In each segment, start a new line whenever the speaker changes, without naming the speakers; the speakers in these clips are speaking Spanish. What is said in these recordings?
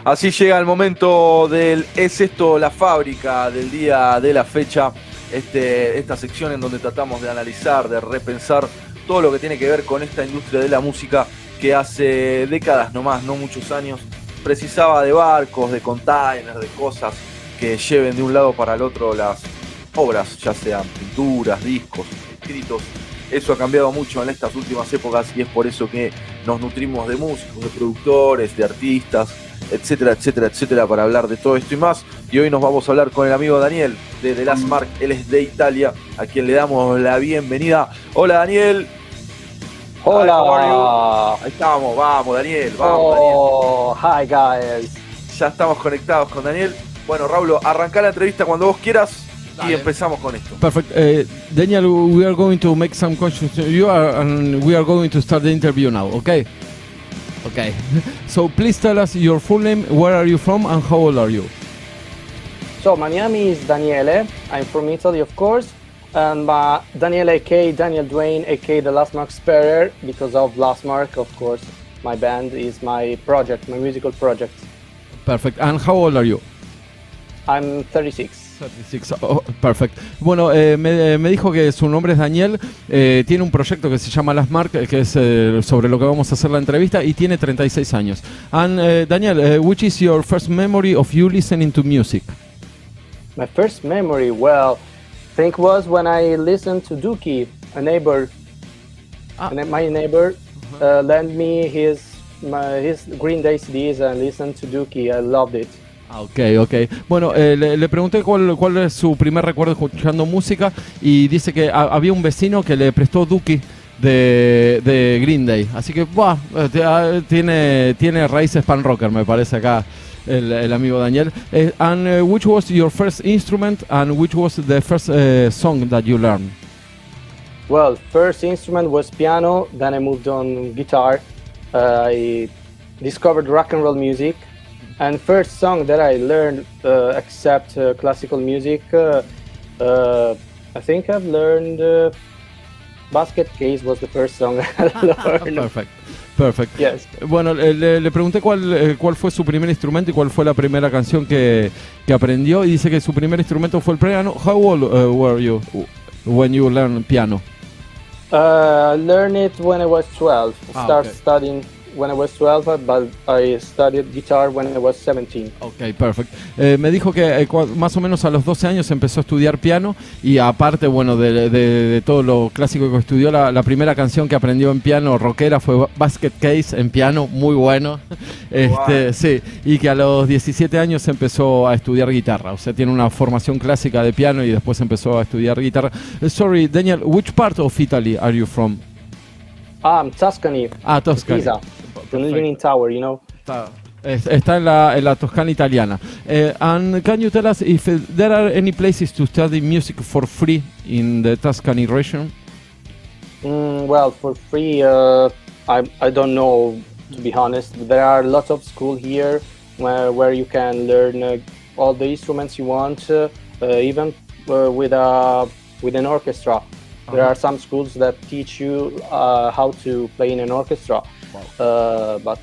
Así llega el momento del ¿Es esto la fábrica del día de la fecha? Esta sección en donde tratamos de analizar, de repensar todo lo que tiene que ver con esta industria de la música que hace décadas nomás, no muchos años, precisaba de barcos, de containers, de cosas que lleven de un lado para el otro las obras, ya sean pinturas, discos, escritos. Eso ha cambiado mucho en estas últimas épocas y es por eso que nos nutrimos de músicos, de productores, de artistas, etcétera, etcétera, etcétera, para hablar de todo esto y más. Y hoy nos vamos a hablar con el amigo Daniel de The Last Mark. Él es de Italia, a quien le damos la bienvenida. Hola, Daniel.
Hola.
Ahí estamos, vamos Daniel, vamos
Daniel. Hi guys.
Ya estamos conectados con Daniel. Bueno, Raúl, arrancá la entrevista cuando vos quieras.
Dale.
Y empezamos con esto.
Perfect. Daniel, we are going to make some questions to you and we are going to start the interview now, okay? Okay. So please tell us your full name, where are you from and how old are you?
So my name is Daniele. I'm from Italy, of course. And Daniele, aka Daniel Dwayne, aka The Last Mark Sparer, because of Last Mark, of course. My band is my project, my musical project.
Perfect. And how old are you?
I'm 36.
36. Oh, perfect. Bueno, me dijo que su nombre es Daniel, tiene un proyecto que se llama Last Mark, que es sobre lo que vamos a hacer la entrevista, y tiene 36 años. And Daniel, which is your first memory of you listening to music?
My first memory, well, I think was when I listened to Dookie, a neighbor. My neighbor lent me his Green Day CDs and listened to Dookie. I loved it.
Ok. Bueno, le pregunté cuál es su primer recuerdo escuchando música y dice que había un vecino que le prestó Dookie de Green Day. Así que, tiene raíces pan rocker, me parece acá el amigo Daniel. And which was your first instrument and which was the first song that you learned?
Well, first instrument was piano, then I moved on guitar. I discovered rock and roll music. And first song that I learned, except classical music, I think I've learned Basket Case was the first song I learned.
Perfect.
Yes.
Bueno, le pregunté cuál fue su primer instrumento y cuál fue la primera canción que aprendió, y dice que su primer instrumento fue el piano. How old were you when you learned piano?
I learned it when I was 12. Started studying when I was 12, but I studied guitar when I was 17.
Ok, perfect. Me dijo que más o menos a los 12 años empezó a estudiar piano y aparte, bueno, de todo lo clásico que estudió, la primera canción que aprendió en piano rockera fue Basket Case en piano, muy bueno.
Wow.
Sí, y que a los 17 años empezó a estudiar guitarra, o sea, tiene una formación clásica de piano y después empezó a estudiar guitarra. Sorry, Daniel, which part of Italy are you from?
Tuscany.
Tuscany.
Pisa. The Leaning Tower, you know.
Está en la Toscana italiana. And can you tell us if there are any places to study music for free in the Tuscany region?
Well, for free, I don't know, to be honest. There are lots of schools here where you can learn all the instruments you want, even with an orchestra. There are some schools that teach you how to play in an orchestra. Wow. But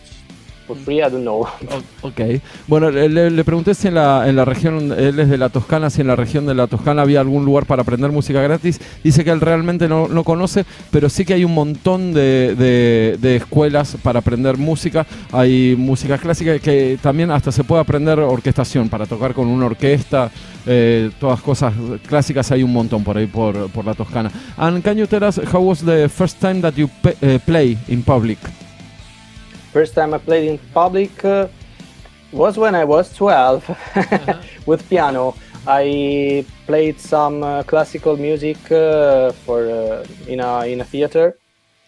for free, I don't know.
Ok. Bueno, le pregunté si en la región, él es de la Toscana, si en la región de la Toscana había algún lugar para aprender música gratis. Dice que él realmente no conoce, pero sí que hay un montón de escuelas para aprender música. Hay música clásica que también hasta se puede aprender orquestación para tocar con una orquesta. Todas cosas clásicas hay un montón por ahí por la Toscana. And can you tell us how was the first time that you play in public?
First time I played in public was when I was 12 with piano. I played some classical music in a theater.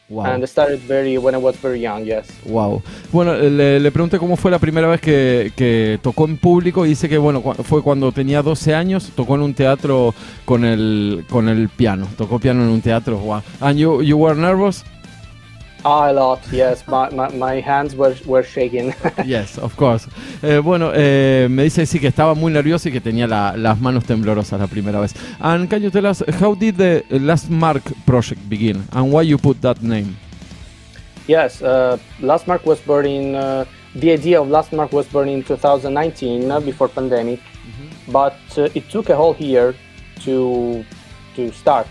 Wow. And I started when I was very young, yes.
Wow. Bueno, le pregunté cómo fue la primera vez que tocó en público y dice que bueno, fue cuando tenía 12 años, tocó en un teatro con el piano. Tocó piano en un teatro. Wow. And you were nervous?
A lot, yes. My hands were shaking.
Yes, of course. Bueno, me dice sí que estaba muy nervioso y que tenía las manos temblorosas la primera vez. And can you tell us how did the Last Mark project begin and why you put that name?
Yes, Last Mark was born in the idea of Last Mark was born in 2019, before pandemic, but it took a whole year to start.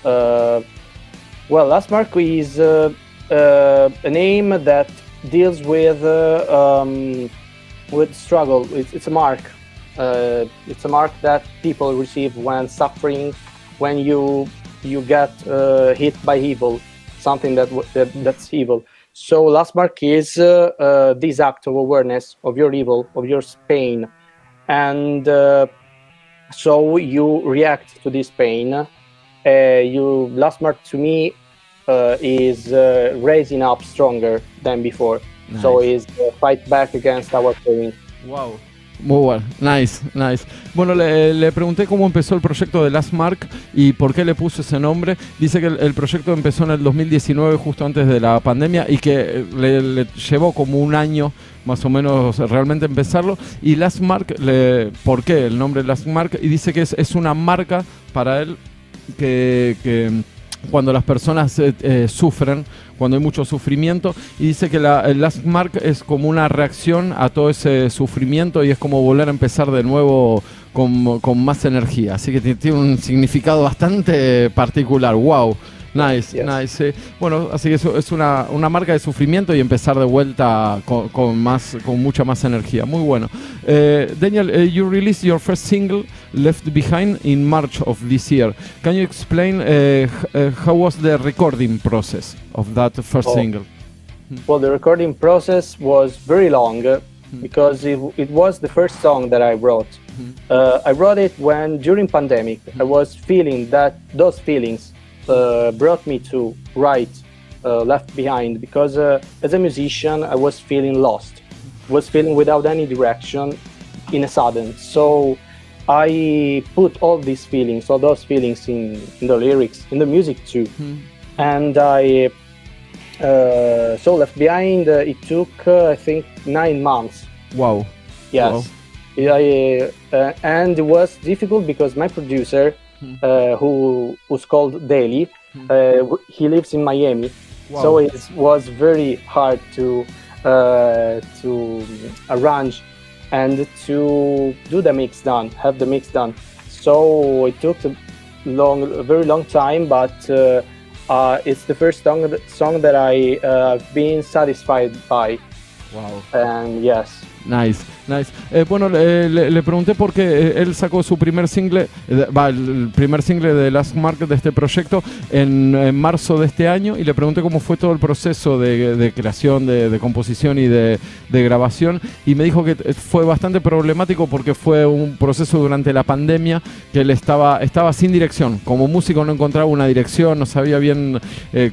Well, Last Mark is a name that deals with struggle. It's a mark. It's a mark that people receive when suffering, when you get hit by evil, something that's evil. So Last Mark is this act of awareness of your evil, of your pain, and so you react to this pain. Last Mark to me is raising up stronger than before.
Nice.
So is fight back against our pain.
Wow. Muy bueno, nice. Bueno, le pregunté cómo empezó el proyecto de Last Mark y por qué le puso ese nombre. Dice que el proyecto empezó en el 2019, justo antes de la pandemia, y que le llevó como un año más o menos realmente empezarlo. Y Last Mark, ¿por qué el nombre Last Mark? Y dice que es una marca para él que cuando las personas sufren, cuando hay mucho sufrimiento, y dice que el Last Mark es como una reacción a todo ese sufrimiento y es como volver a empezar de nuevo con más energía. Así que tiene un significado bastante particular. ¡Wow! Nice, yes. Nice. Bueno, así que eso es una marca de sufrimiento y empezar de vuelta con mucha más energía. Muy bueno. Daniel, you released your first single, Left Behind, in March of this year. Can you explain how was the recording process of that first single?
Well, the recording process was very long because it was the first song that I wrote. I wrote it during pandemic, I was feeling that those feelings brought me to write Left Behind, because as a musician I was feeling lost, was feeling without any direction in a sudden. So I put all those feelings in the lyrics, in the music too. And so Left Behind, it took I think 9 months.
Wow.
Yes. Wow. And it was difficult because my producer, who's called Daily, he lives in Miami. Wow. So it was very hard to arrange and to do the mix done, have the mix done. So it took a very long time, but it's the first song that I've been satisfied by.
Wow.
And yes.
Nice. Bueno, le pregunté por qué él sacó su primer single, el primer single de Last Mark de este proyecto en marzo de este año, y le pregunté cómo fue todo el proceso de creación, de composición y de grabación, y me dijo que fue bastante problemático porque fue un proceso durante la pandemia que él estaba sin dirección. Como músico no encontraba una dirección, no sabía bien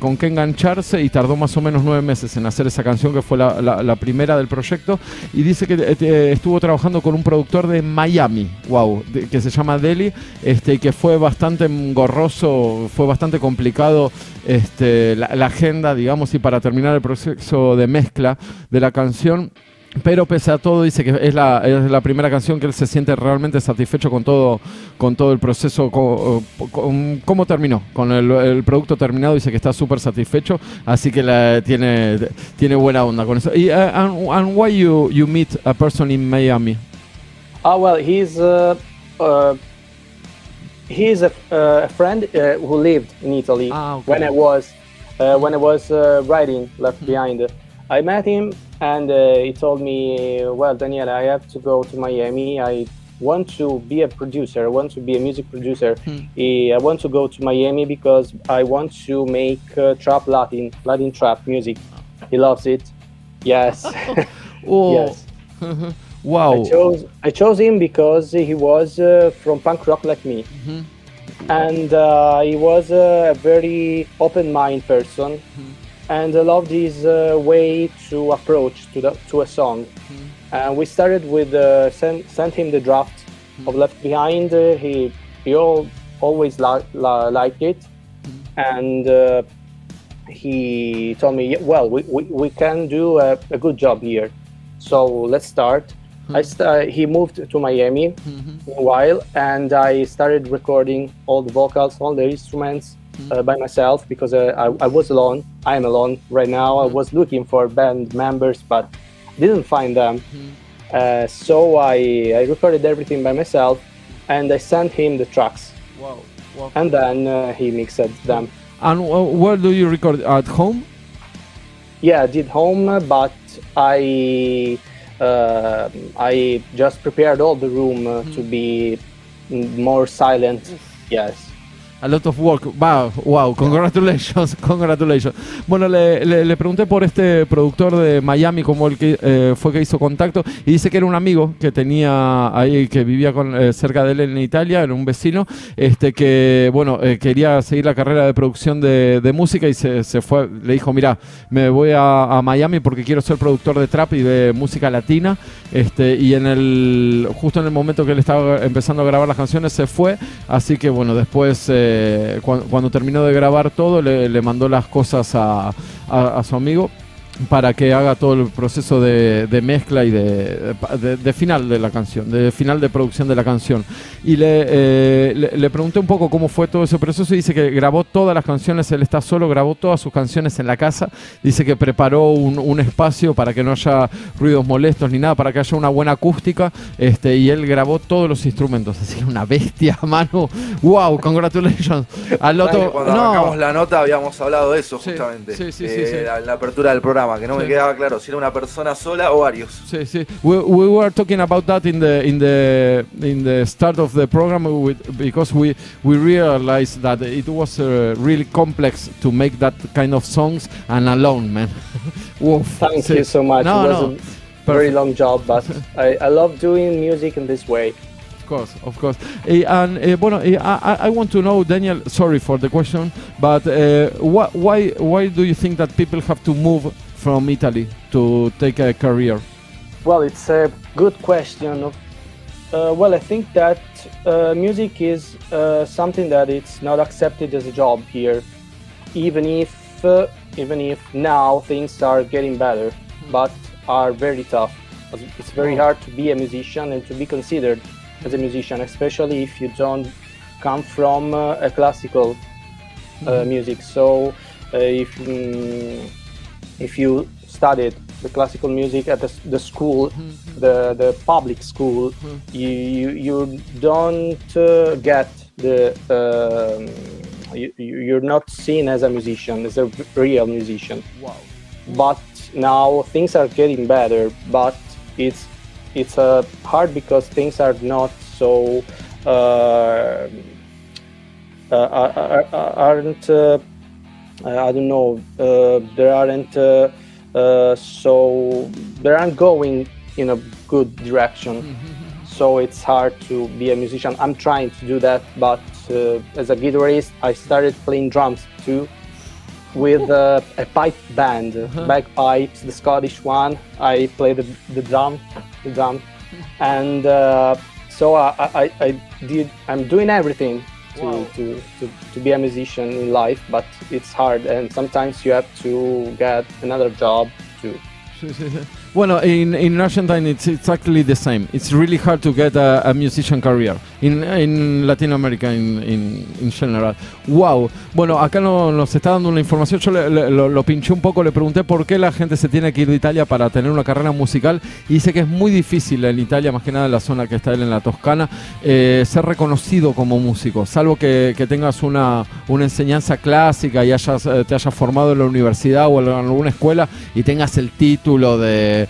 con qué engancharse, y tardó más o menos 9 meses en hacer esa canción que fue la primera del proyecto, y dice que estuvo trabajando con un productor de Miami, que se llama Deli, que fue bastante engorroso, fue bastante complicado la agenda, digamos, y para terminar el proceso de mezcla de la canción. Pero pese a todo dice que es la primera canción que él se siente realmente satisfecho con todo el proceso, cómo terminó, con el producto terminado. Dice que está súper satisfecho, así que tiene buena onda con eso. And why you meet a person in Miami?
Well, he's a friend who lived in Italy. Okay. When I was writing Left Behind. I met him and he told me, well, Daniel, I have to go to Miami. I want to be a producer. I want to be a music producer. I want to go to Miami because I want to make trap Latin trap music. He loves it. Yes.
Oh.
Yes.
Wow.
I chose him because he was from punk rock like me. And he was a very open mind person. And I loved his way to approach to a song. And we started with sent him the draft of Left Behind. He always liked it, and he told me, well, we can do a good job here. So let's start. He moved to Miami for a while, and I started recording all the vocals, all the instruments. By myself, because I was alone. I'm alone right now. I was looking for band members, but didn't find them. So I recorded everything by myself, and I sent him the tracks.
Wow. Wow.
And then he mixed them.
And where do you record? At home?
Yeah, I did home, but I just prepared all the room to be more silent. Yes.
A lot of work. Wow, congratulations, congratulations. Bueno, le pregunté por este productor de Miami, como el que fue que hizo contacto, y dice que era un amigo que tenía ahí, que vivía cerca de él en Italia, era un vecino, que bueno, quería seguir la carrera de producción de música y se fue, le dijo, mira, me voy a Miami porque quiero ser productor de trap y de música latina, y justo en el momento que él estaba empezando a grabar las canciones se fue, así que bueno, después cuando terminó de grabar todo le mandó las cosas a su amigo para que haga todo el proceso de mezcla y de final de la canción, de final de producción de la canción. Y le pregunté un poco cómo fue todo ese proceso y dice que grabó todas las canciones, él está solo, grabó todas sus canciones en la casa, dice que preparó un espacio para que no haya ruidos molestos ni nada, para que haya una buena acústica, y él grabó todos los instrumentos, así una bestia, Manu. Wow, congratulations.
Cuando arrancamos la nota habíamos hablado de eso,
sí,
justamente,
sí.
la apertura del programa, que no me quedaba claro si era una persona sola o varios.
Sí. We were talking about that in the start of the program because we realized that it was really complex to make that kind of songs and alone, man.
Thank you so much. It was a very long job, but I love doing music in this way.
Of course. I want to know, Daniel, sorry for the question, but why do you think that people have to move from Italy to take a career?
Well, it's a good question. I think that music is something that it's not accepted as a job here, even if now things are getting better, but are very tough. It's very hard to be a musician and to be considered as a musician, especially if you don't come from a classical music. So if you studied the classical music at the school, the public school, you don't get you're not seen as a musician, as a real musician.
Wow.
But now things are getting better, but it's hard because things are not so aren't I don't know, there aren't so they aren't going in a good direction. So it's hard to be a musician. I'm trying to do that, but as a guitarist I started playing drums too, with a pipe band, bagpipes, the Scottish one. I play the drum, and so I'm doing everything to be a musician in life, but it's hard, and sometimes you have to get another job too.
Bueno, in Argentina it's exactly the same. It's really hard to get a musician career in Latin America in general. Wow. Bueno, acá nos está dando una información. Yo lo pinché un poco, le pregunté por qué la gente se tiene que ir de Italia para tener una carrera musical, y dice que es muy difícil en Italia, más que nada en la zona que está él, en la Toscana, ser reconocido como músico, salvo que tengas una enseñanza clásica y te hayas formado en la universidad o en alguna escuela y tengas el título de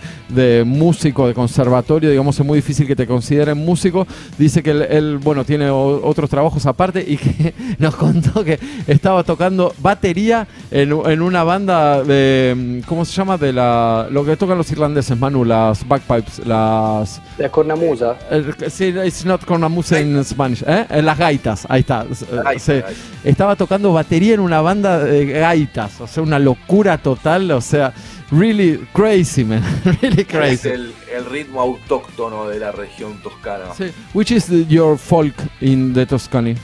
músico, de conservatorio, digamos. Es muy difícil que te consideren músico. Dice que él bueno, tiene otros trabajos aparte, y que nos contó que estaba tocando batería en una banda de, ¿cómo se llama? De lo que tocan los irlandeses, Manu, las bagpipes,
La cornamusa.
Sí, it's not cornamusa in Spanish, las gaitas, ahí está. Sí. Estaba tocando batería en una banda de gaitas, o sea, una locura total, o sea, really crazy, man. Really crazy.
Es el ritmo autóctono de la región toscana.
Sí. Which is your folk in the Tuscany?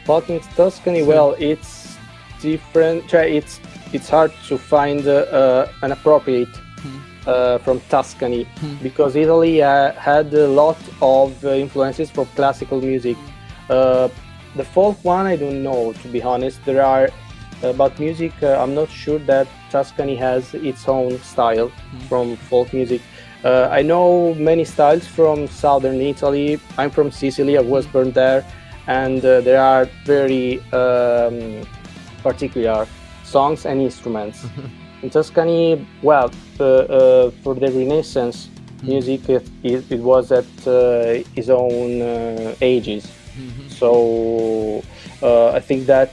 Folk in Tuscany, well, it's different. It's hard to find an appropriate from Tuscany, because Italy had a lot of influences from classical music. The folk one, I don't know, to be honest. There are about music. I'm not sure that Tuscany has its own style from folk music. I know many styles from southern Italy. I'm from Sicily, I was born there, and there are very particular songs and instruments. In Tuscany, well, for the Renaissance music, it was at its own ages. So I think that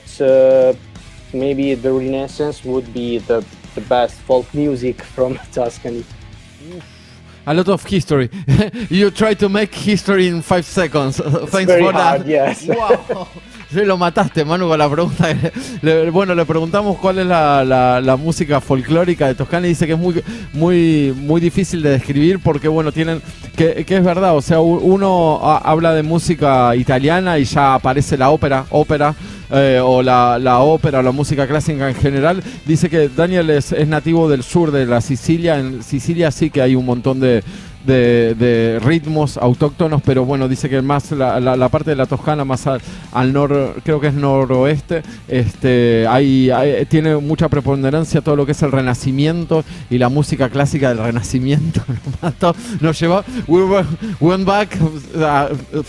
maybe the Renaissance would be the best folk music from Tuscany.
A lot of history. You try to make history in 5 seconds. Thanks
very
for
hard,
that.
yes.
Wow. Sí, lo mataste, Manu, con la pregunta. Bueno, le preguntamos cuál es la música folclórica de Toscana y dice que es muy difícil de describir porque, bueno, tienen que es verdad, o sea, uno habla de música italiana y ya aparece la ópera o la ópera o la música clásica en general. Dice que Daniel es nativo del sur de la Sicilia. En Sicilia sí que hay un montón de ritmos autóctonos, pero bueno, dice que más la parte de la Toscana más al creo que es noroeste, tiene mucha preponderancia todo lo que es el Renacimiento y la música clásica del Renacimiento. Nos llevó, we went back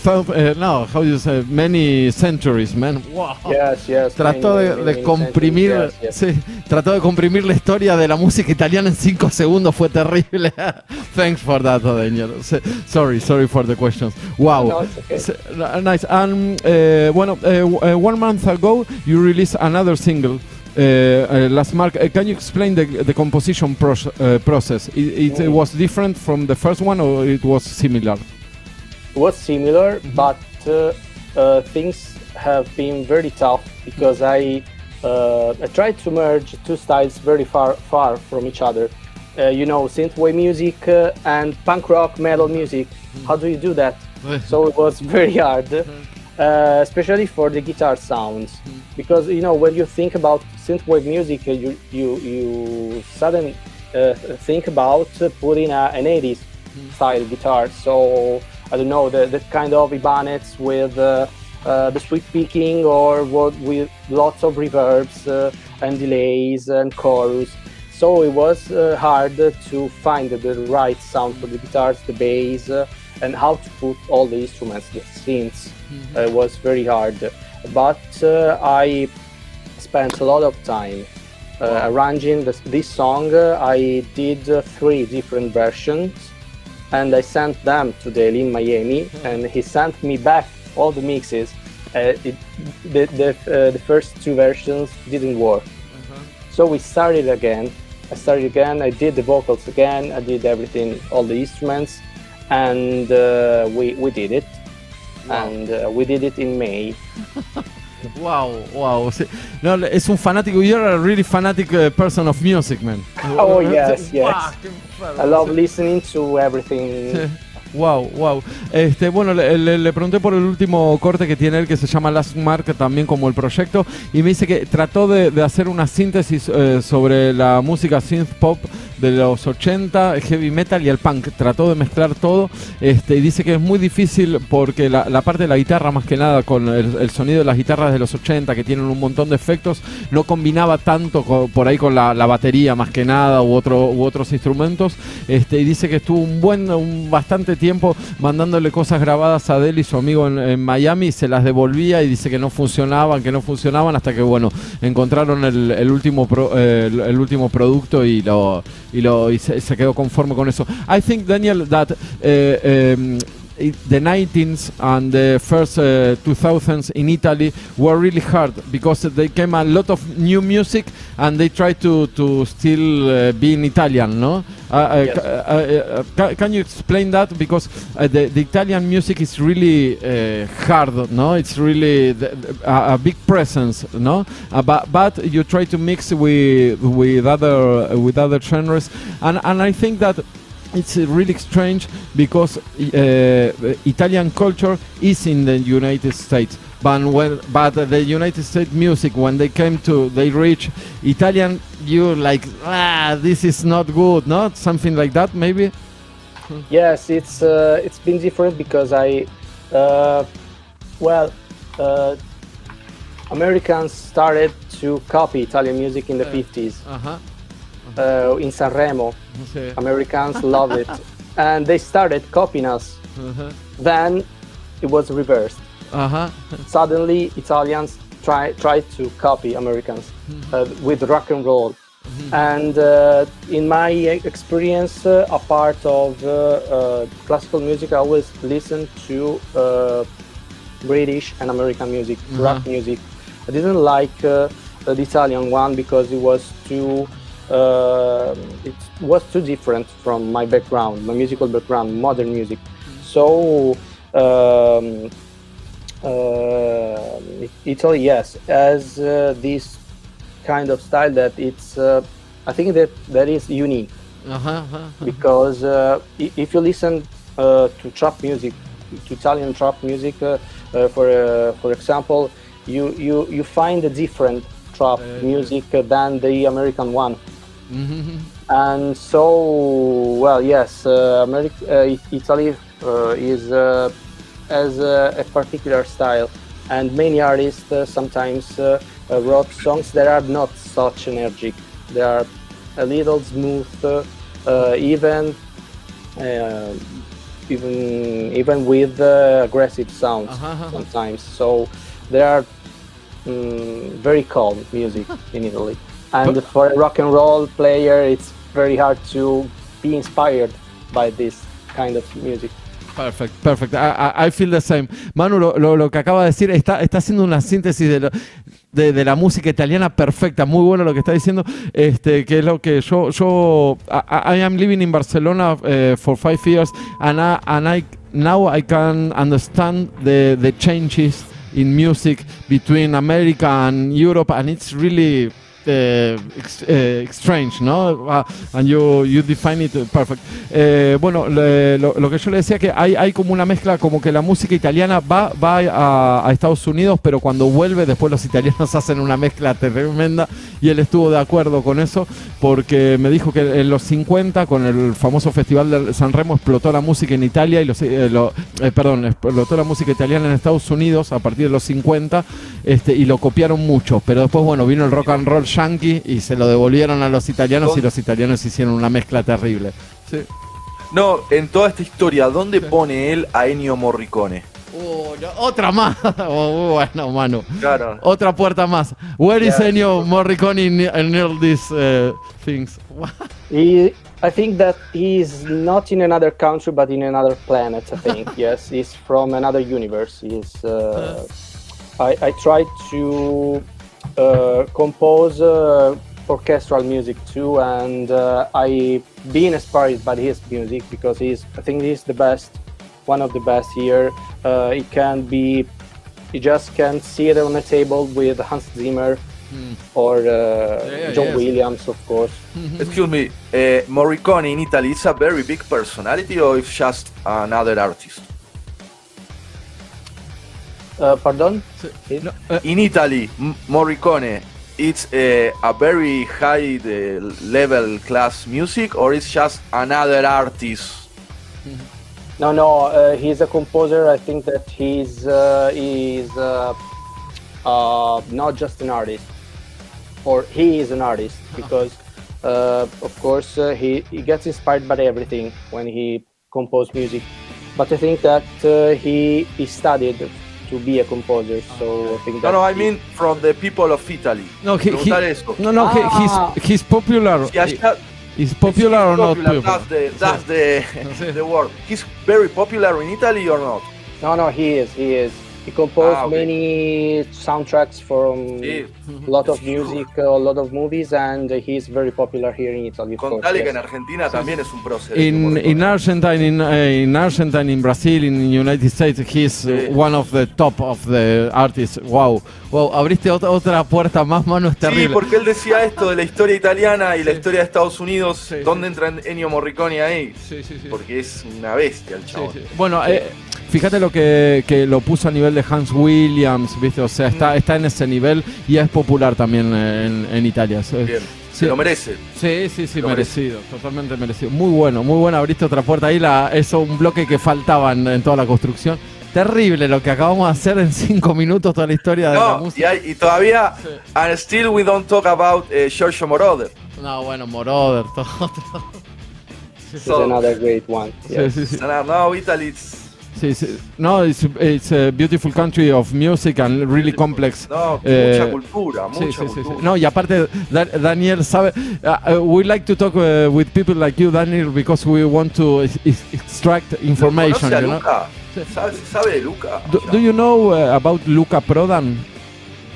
how do you say, many centuries, man. Wow.
Yes.
Trató de comprimir, sí, trató de comprimir la historia de la música italiana en 5 segundos, fue terrible. Thanks for that, Daniel. Sorry for the questions. Wow.
No, it's okay.
Nice. And 1 month ago you released another single. Last Mark, can you explain the composition process? It was different from the first one, or it was similar?
It was similar, but things have been very tough because I tried to merge two styles very far from each other. Synthwave music and punk rock metal music. How do you do that? So it was very hard, especially for the guitar sounds, because when you think about synthwave music, you suddenly think about putting an 80s style guitar. So I don't know, the kind of Ibanez with the sweep picking, or with lots of reverbs and delays and chorus. So it was hard to find the right sound for the guitars, the bass, and how to put all the instruments, the synths. It was very hard. But I spent a lot of time arranging this song. I did 3 different versions, and I sent them to Dale in Miami, and he sent me back all the mixes. The first 2 versions didn't work. So we started again. I did the vocals again, I did everything, all the instruments, and we did it. Wow. And we did it in May.
Wow. No, es un fanático. You're a really fanatic person of music, man.
Oh, yes. I love listening to everything.
Wow. Bueno, le pregunté por el último corte que tiene él, que se llama Last Mark, también como el proyecto, y me dice que trató de hacer una síntesis sobre la música synth pop de los 80, heavy metal y el punk. Trató de mezclar todo, y dice que es muy difícil porque la parte de la guitarra, más que nada con el sonido de las guitarras de los 80, que tienen un montón de efectos, no combinaba tanto por ahí con la batería, más que nada, u otros instrumentos. Y dice que estuvo bastante tiempo mandándole cosas grabadas a Deli, su amigo en Miami, y se las devolvía y dice que no funcionaban, hasta que encontraron el último producto y se quedó conforme con eso. I think, Daniel, that the 19th and the first 2000s in Italy were really hard because they came a lot of new music and they tried to still be in Italian, no?
Yes.
Can you explain that? Because the Italian music is really hard, no? It's really a big presence, no? But you try to mix with other genres, and I think that it's really strange because Italian culture is in the United States, but the United States music, when they reach Italian, you like, this is not good, not something like that, maybe.
Yes, it's been different because Americans started to copy Italian music in the 50s. in Sanremo.
Sí.
Americans love it, and they started copying us. Then it was reversed. Suddenly, Italians tried to copy Americans with rock and roll. And in my experience, a part of classical music, I always listen to British and American music, rock music. I didn't like the Italian one because it was too different from my background, my musical background, modern music. So Italy, yes, has this kind of style that it's I think that is unique. Because if you listen to trap music, to Italian trap music, for example, you find a different trap music than the American one. And so, well, yes, Italy has a particular style, and many artists sometimes wrote songs that are not such energetic. They are a little smooth, even with aggressive sounds sometimes. So they are very calm music in Italy. And for a rock and roll player, it's very hard to be inspired by this kind of music.
Perfect. I feel the same. Manu, lo que acaba de decir está haciendo una síntesis de la música italiana perfecta. Muy bueno lo que está diciendo. Que es lo que I am living in Barcelona for 5 years, and now I can understand the changes in music between America and Europe, and it's really strange, ¿no? And you define it perfect. Bueno, lo que yo le decía, que hay como una mezcla, como que la música italiana va a Estados Unidos, pero cuando vuelve después los italianos hacen una mezcla tremenda, y él estuvo de acuerdo con eso, porque me dijo que en los 50, con el famoso festival de Sanremo, explotó la música en Italia y explotó la música italiana en Estados Unidos a partir de los 50, y lo copiaron mucho, pero después, bueno, vino el rock and roll yankee y se lo devolvieron a los italianos, y los italianos hicieron una mezcla terrible. Sí.
No, en toda esta historia, ¿dónde pone él a Ennio Morricone?
Otra más. Bueno, Manu.
Claro.
Otra puerta más. Where is Ennio Morricone in all these things?
I think that he's not in another country, but in another planet, I think. Yes, he's from another universe. I tried to compose orchestral music too, and I been inspired by his music because I think he's the best, one of the best here. You just can't see it on a table with Hans Zimmer or John Williams, of course.
Excuse me, Morricone in Italy is a very big personality, or it's just another artist?
Pardon?
In Italy, Morricone, it's a very high level class music, or it's just another artist?
No, he's a composer. I think that he's not just an artist, or he is an artist, because of course he gets inspired by everything when he composes music. But I think that he studied to be a composer, so I think that...
No, I mean from the people of Italy.
No, he's popular. Is popular or not popular?
That's the word. He's very popular in Italy or not?
No, he is. He composed many soundtracks from a lot of music, a lot of movies, and he's very popular here in Italy.
Contale que en Argentina también es un prócer.
In Argentina, in Brazil, in the United States, he's one of the top of the artists. Wow, abriste otra puerta más, Manu, es terrible.
Sí, porque él decía esto de la historia italiana y la historia de Estados Unidos. ¿Dónde entra Ennio Morricone ahí? Sí. Porque es una bestia el chabón.
Bueno, fíjate lo que lo puso a nivel de Hans Williams, ¿viste? O sea, está en ese nivel y es popular también en Italia.
Bien, se lo merece.
Sí, merecido, totalmente merecido. Muy bueno, abriste otra puerta ahí, un bloque que faltaba en toda la construcción. Terrible lo que acabamos de hacer en 5 minutos, toda la historia de la música.
Y todavía, and still we don't talk about Giorgio Moroder.
No, bueno, Moroder, todo.
This is another great one. Yes.
Sí, sí, sí.
No, Italy, it's...
Sí, sí. No, it's a beautiful country of music and really complex.
No, mucha cultura,
Sí,
mucha
sí, sí, sí.
cultura.
No, y aparte, Daniel sabe. We like to talk with people like you, Daniel, because we want to extract information.
¿Conoce a
You know?
Luca? ¿Sabe de Luca?
Do you know about Luca Prodan?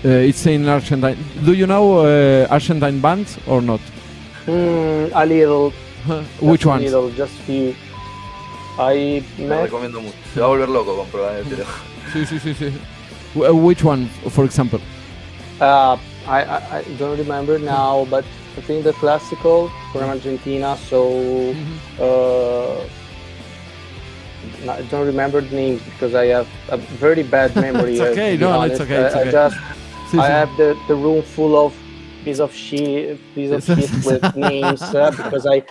It's in Argentine. Do you know Argentine bands or not?
A little.
Which
Just a
ones?
little, just few. I
Lo
met.
recomiendo mucho. Se va a volver loco con probar el teléfono.
Sí, sí, sí, sí. Which one, for example?
I don't remember now, but I think the classical from Argentina. So I don't remember the names because I have a very bad memory.
It's okay,
to be
no,
honest.
it's okay, it's
I
okay.
just
Sí,
I
sí.
have the room full of piece of shit with names because I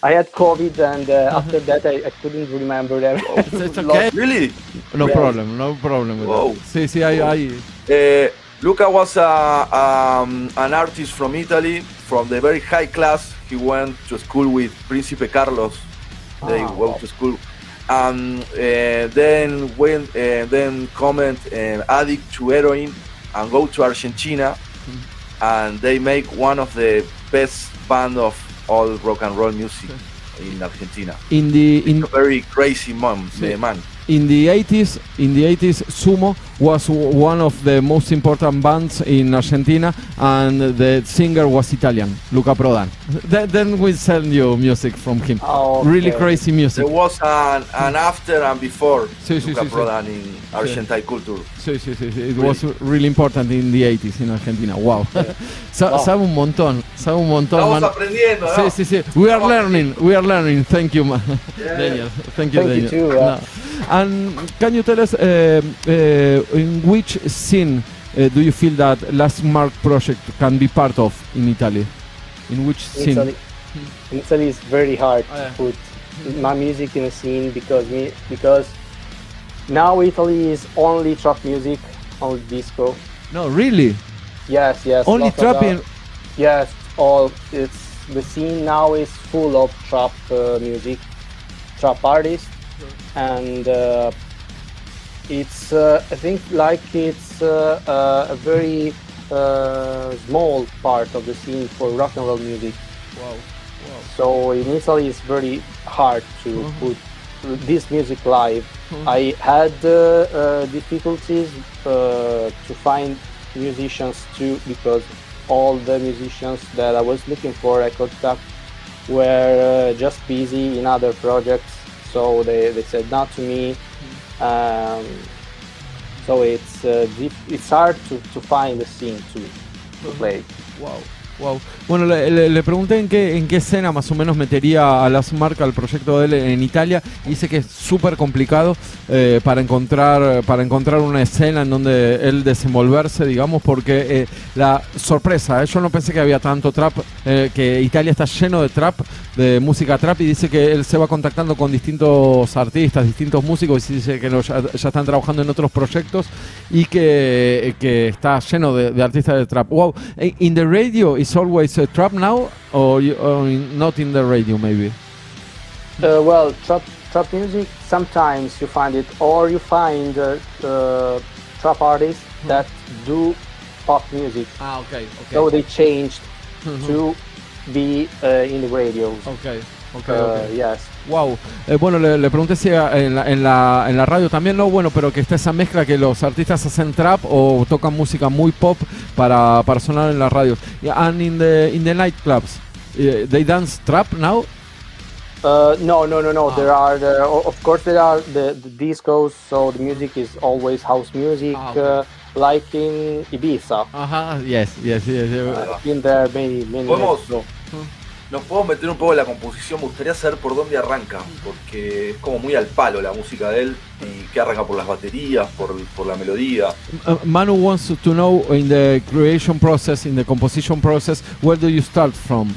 had COVID and after that I couldn't remember them.
It's okay.
Really?
No
Yes.
problem, no problem with
Wow.
that. Sí, sí, hay.
Luca was an artist from Italy, from the very high class. He went to school with Principe Carlos. They went to school, and then comment addict to heroin and go to Argentina, and they make one of the best band of all rock and roll music in Argentina.
In the
A very crazy man.
in the 80s, Sumo was one of the most important bands in Argentina, and the singer was Italian, Luca Prodan. Then we send you music from him.
Oh, okay.
Really crazy music.
There was an after and before
Sí, sí,
Luca
sí, sí.
Prodan in Argentine culture.
Sí, sí, sí, sí. It was really important in the 80s in Argentina. Wow.
Wow.
Sabe un montón,
Estamos
man.
aprendiendo, ¿no?
Sí, sí, sí. We are learning. Thank you, man.
Yeah.
Daniel. Thank you,
Thank you
Daniel.
too,
No. And can you tell us in which scene do you feel that Last Mark project can be part of in Italy? In which scene?
In Italy it's very hard
Oh, yeah.
to put my music in a scene because now Italy is only trap music, only disco.
No, really?
Yes.
Only
lot of
trap
that.
in.
Yes, the scene now is full of trap music, trap artists, and it's I think like it's a very small part of the scene for rock and roll music.
Wow.
So in Italy it's very hard to put this music live. I had difficulties to find musicians too because all the musicians that I was looking for I contact were just busy in other projects, so they said not to me. So it's hard to find a scene to play.
Wow. Bueno, le pregunté en qué escena más o menos metería a Las Marca el proyecto de él en Italia, y dice que es súper complicado para encontrar una escena en donde él desenvolverse, digamos, porque la sorpresa, yo no pensé que había tanto trap, que Italia está lleno de trap, de música trap, y dice que él se va contactando con distintos artistas, distintos músicos, y dice que ya están trabajando en otros proyectos y que está lleno de artistas de trap. Wow, in the radio is always trap now, or not in the radio maybe?
Well, trap music, sometimes you find it, or you find trap artists that do pop music.
Okay.
So they changed to be in the radio.
Okay.
Yes.
Wow. Bueno, le pregunté si en la radio también, no, bueno, pero que está esa mezcla que los artistas hacen trap o tocan música muy pop para sonar en las radios. And in the nightclubs, they dance trap now?
No. There are of course there are the discos, so the music is always house music,
Okay.
like in Ibiza.
Yes.
I've been there many
Podemos,
years ago.
nos podemos meter un poco en la composición. Me gustaría saber por dónde arranca, porque es como muy al palo la música de él, y que arranca por las baterías, por la melodía.
Manu wants to know in the creation process, in the composition process, where do you start from?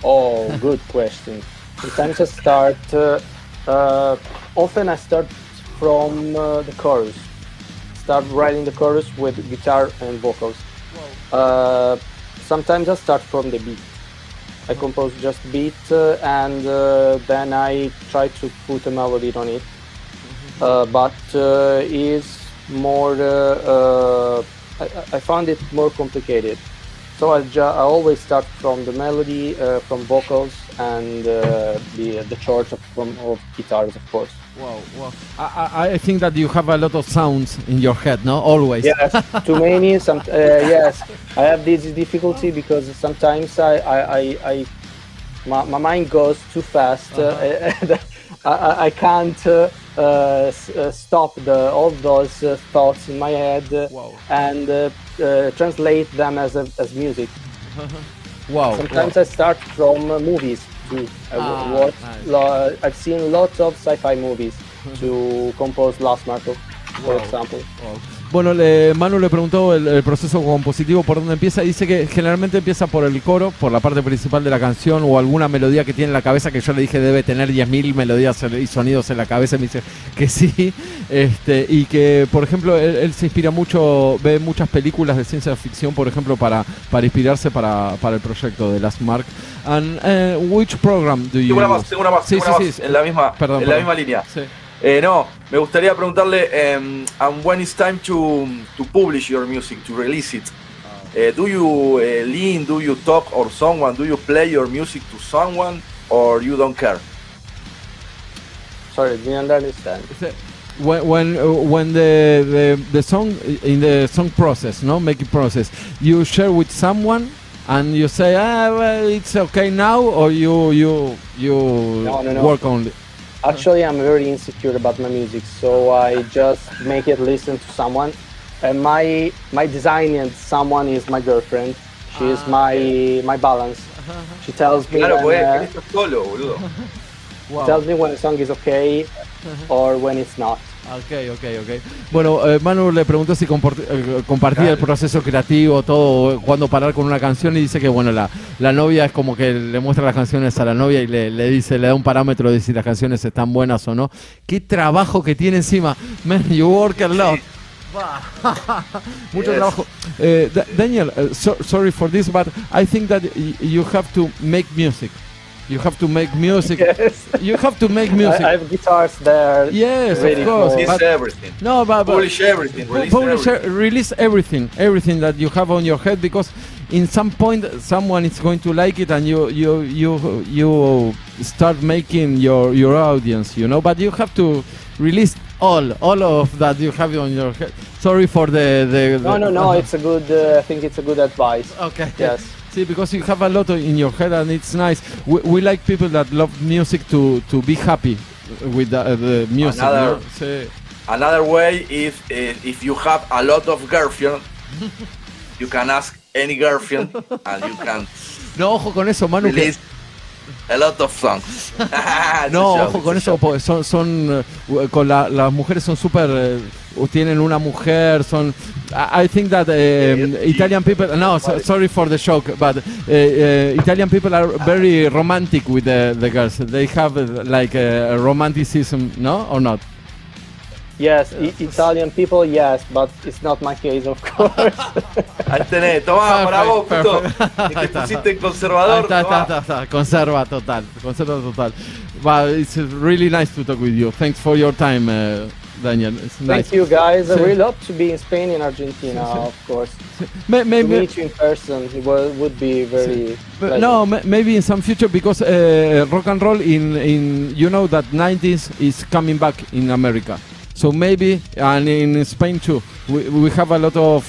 Oh, good question. Sometimes I start. Often I start from the chorus. Start writing the chorus with guitar and vocals. sometimes I start from the beat. I compose just beat and then I try to put a melody on it. But is more. I found it more complicated. So I always start from the melody, from vocals, and the chords of guitars, of course.
Wow. I think that you have a lot of sounds in your head, no? Always.
Yes, too many. Yes, I have this difficulty because sometimes my mind goes too fast. And I can't stop all those thoughts in my head and translate them as music.
Wow.
Sometimes I start from movies too. I've seen lots of sci-fi movies to compose Last Marco, for example.
Wow. Bueno, Manu le preguntó el proceso compositivo por dónde empieza. Dice que generalmente empieza por el coro, por la parte principal de la canción o alguna melodía que tiene en la cabeza, que yo le dije debe tener 10.000 melodías y sonidos en la cabeza. Me dice que sí. Y que, por ejemplo, él se inspira mucho, ve muchas películas de ciencia ficción, por ejemplo, para inspirarse para el proyecto de Last Mark. And which program do you use?
Tengo una más, en la misma línea.
Sí.
No, me gustaría preguntarle, and when it's time to publish your music, to release it, do you lean, do you talk or someone, do you play your music to someone, or you don't care?
Sorry, didn't understand.
When the song, in the song process, no, making process, you share with someone and you say, well, it's okay now, or you
No.
work only.
Actually, I'm very insecure about my music, so I just make it listen to someone. And my designing someone is my girlfriend. She is my balance. She tells me tells me when a song is okay or when it's not.
Okay. Bueno, Manu le preguntó si compartía el proceso creativo, todo, cuándo parar con una canción, y dice que bueno, la novia es como que le muestra las canciones a la novia y le dice, le da un parámetro de si las canciones están buenas o no. Qué trabajo que tiene encima. Man, you work a lot. Mucho trabajo. Daniel, sorry for this, but I think that you have to make music. You have to make music.
Yes.
You have to make music.
I have guitars there.
Yes, of course.
Release everything.
No, but
publish everything.
Release everything that you have on your head, because in some point someone is going to like it, and you start making your audience, you know. But you have to release all of that you have on your head. Sorry for the
No. It's a good. I think it's a good advice.
Okay.
Yes.
See, because you have a lot in your head, and it's nice. We like people that love music to be happy with the music.
Another way is if you have a lot of girlfriends, you can ask any girlfriend and you can
ojo con eso, Manu.
Release a lot of songs.
Ojo con eso, porque son con las mujeres son súper. Tienen una mujer, son. I think that Italian people. No, sorry for the shock, but Italian people are very romantic with the girls. They have like a romanticism, no, or not?
Yes, Italian people, yes, but it's not my case, of course.
Ahí tenés, tomá, para vos, puto. Te pusiste conservador.
Está. Conserva total. But it's really nice to talk with you. Thanks for your time, Daniel. It's nice.
Thank you, guys. I really love to be in Spain and Argentina, of course. To meet you in person, it would be very.
No, maybe in some future, because rock and roll in you know that 90s is coming back in America. So maybe, and in Spain too, we have a lot of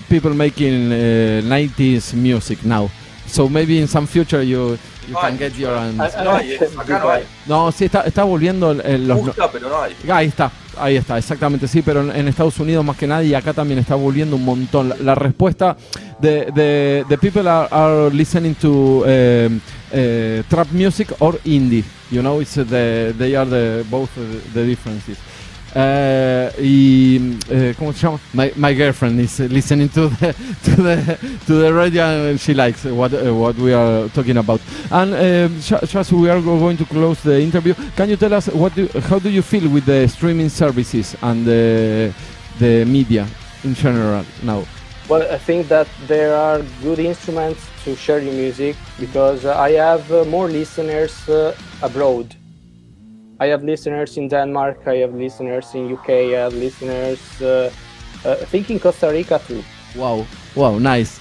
people making 90s music now. So maybe in some future you can get your... No, sí, está volviendo los...
Gusta, pero no hay.
Ahí está, exactamente, sí, pero en Estados Unidos más que nada, y acá también está volviendo un montón. La respuesta de people are listening to trap music or indie, you know, it's they are both the differences. ¿Cómo se llama? My girlfriend is listening to the radio, and she likes what we are talking about. And just we are going to close the interview. Can you tell us how do you feel with the streaming services and the media in general now?
Well, I think that there are good instruments to share your music because I have more listeners abroad. I have listeners in Denmark, I have listeners in UK, I have listeners, I think in Costa Rica too.
Wow, nice.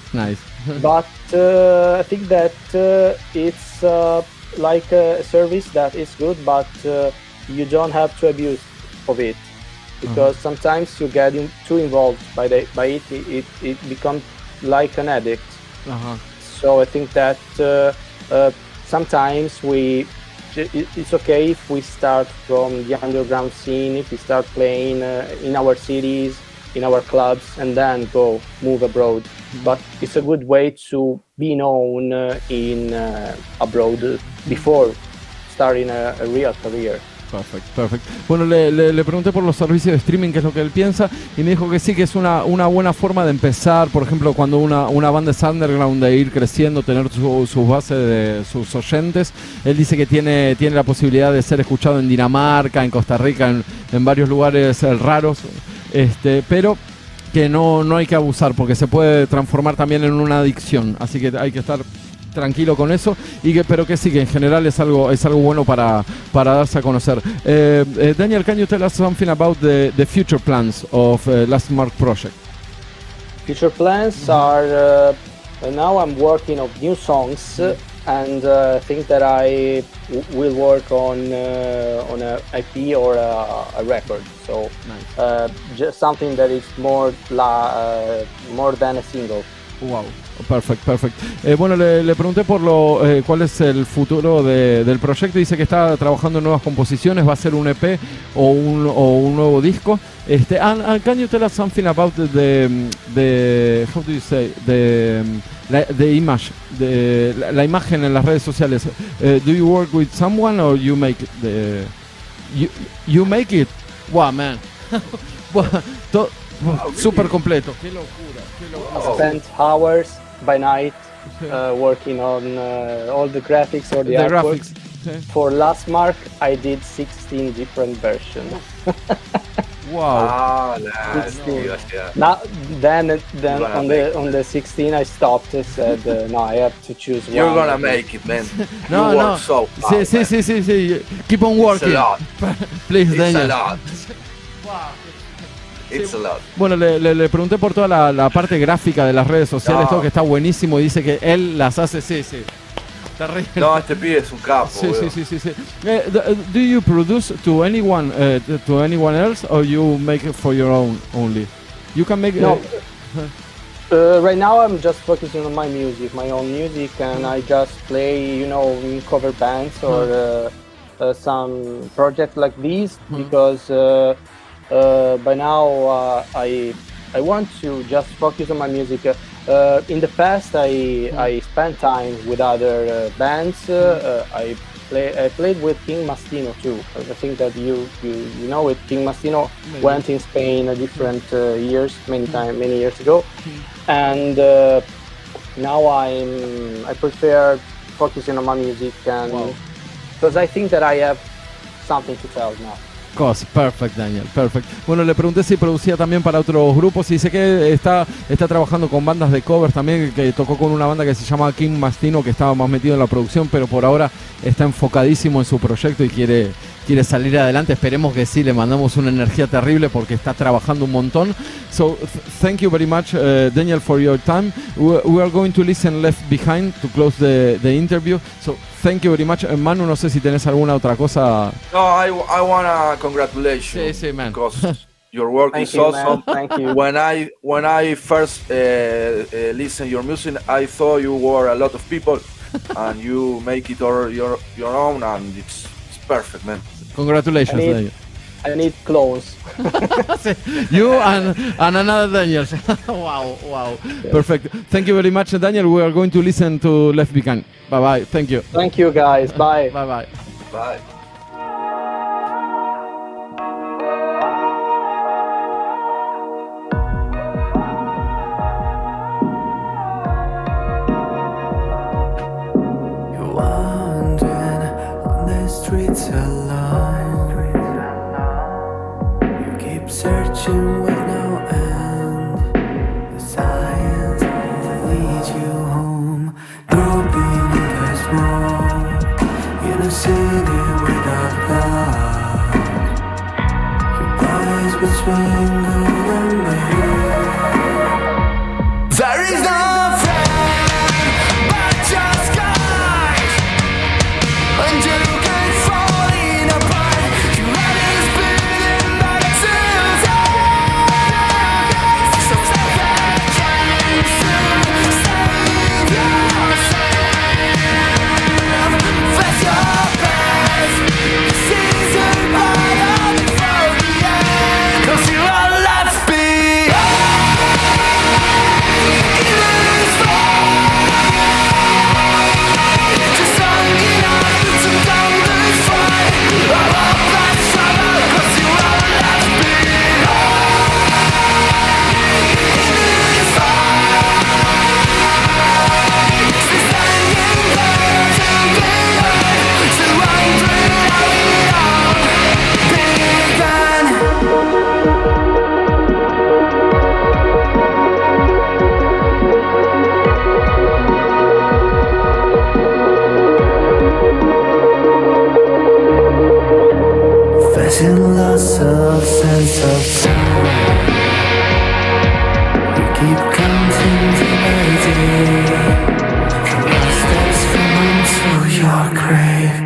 But I think that it's like a service that is good, but you don't have to abuse of it. Because sometimes you get too involved by it, it becomes like an addict. So I think that sometimes it's okay if we start from the underground scene, if we start playing in our cities, in our clubs, and then move abroad. But it's a good way to be known abroad before starting a real career.
Perfecto. Bueno, le pregunté por los servicios de streaming, qué es lo que él piensa, y me dijo que sí, que es una buena forma de empezar, por ejemplo, cuando una banda es underground, de ir creciendo, tener sus bases de sus oyentes. Él dice que tiene la posibilidad de ser escuchado en Dinamarca, en Costa Rica, en varios lugares raros, pero que no hay que abusar, porque se puede transformar también en una adicción, así que hay que estar tranquilo con eso, pero que sí, que en general es algo bueno para darse a conocer. Daniel, can you tell us something about the future plans of Last Mark project?
Future plans are now I'm working on new songs, and I think that I will work on a EP or a record. So
nice.
Just something that is more than a single.
Wow. Perfecto. Bueno, le pregunté por cuál es el futuro del proyecto. Dice que está trabajando en nuevas composiciones, va a ser un EP o un nuevo disco. And can you tell us something about the how do you say the image, la imagen en las redes sociales? Do you work with someone or you make you make it? Wow, man. Súper completo. Qué locura.
Spent hours by night working on all the graphics or the artwork.
Graphics. Okay.
For Last Mark, I did 16 different versions.
Wow.
Now, then on the 16 I stopped and said, no, I have to choose one.
You're gonna make it, man.
No.
So hard,
Sí. Keep on working.
It's a lot.
Please,
It's
Daniel.
a lot. It's a lot.
Bueno, le pregunté por toda la parte gráfica de las redes sociales, todo que está buenísimo, y dice que él las hace, sí. Terrible.
No, este pibe es un capo.
Sí. Do you produce to anyone else, or you make it for your own only? You can make
no. Right now I'm just focusing on my own music, and I just play, in cover bands or some projects like these, because by now I want to just focus on my music. In the past I spent time with other bands. I played with King Mastino too. I think that you know it. King Mastino went in Spain different years, many years ago, and now I prefer focusing on my music, and because I think that I have something to tell now.
Perfect, Daniel, perfect. Bueno, le pregunté si producía también para otros grupos y dice que está trabajando con bandas de covers también, que tocó con una banda que se llama King Mastino, que estaba más metido en la producción, pero por ahora está enfocadísimo en su proyecto y quiere salir adelante. Esperemos que sí, le mandamos una energía terrible porque está trabajando un montón. So, thank you very much, Daniel, for your time. We are going to listen Left Behind to close the interview. So, thank you very much. Manu, no sé si tenés alguna otra cosa.
No, I wanna congratulate you.
Sí, man.
Because your work is awesome.
Thank you.
When I first listened your music, I thought you were a lot of people, and you make it your own, and it's perfect, man.
Congratulations, Daniel.
I need clones.
You and another Daniel. Wow. Yeah. Perfect. Thank you very much, Daniel. We are going to listen to Left Behind. Bye. Thank you.
Thank you, guys. Bye.
Bye.
Bye.
You're wandering on the streets alone. Searching with no end, the silence between you and me. There is no friend but just guys, and you can fall in apart. Your heart is beating back to life. So take a chance to save yourself. Face your past, season bottom before the end. 'Cause you are left behind in this fight. Just hanging on to down this fight. All of that summer, 'cause you are left behind in this fight. Still standing there till the end, still wondering how it all began. Facing loss of sense of time, we keep counting day by day. The last steps from to your grave.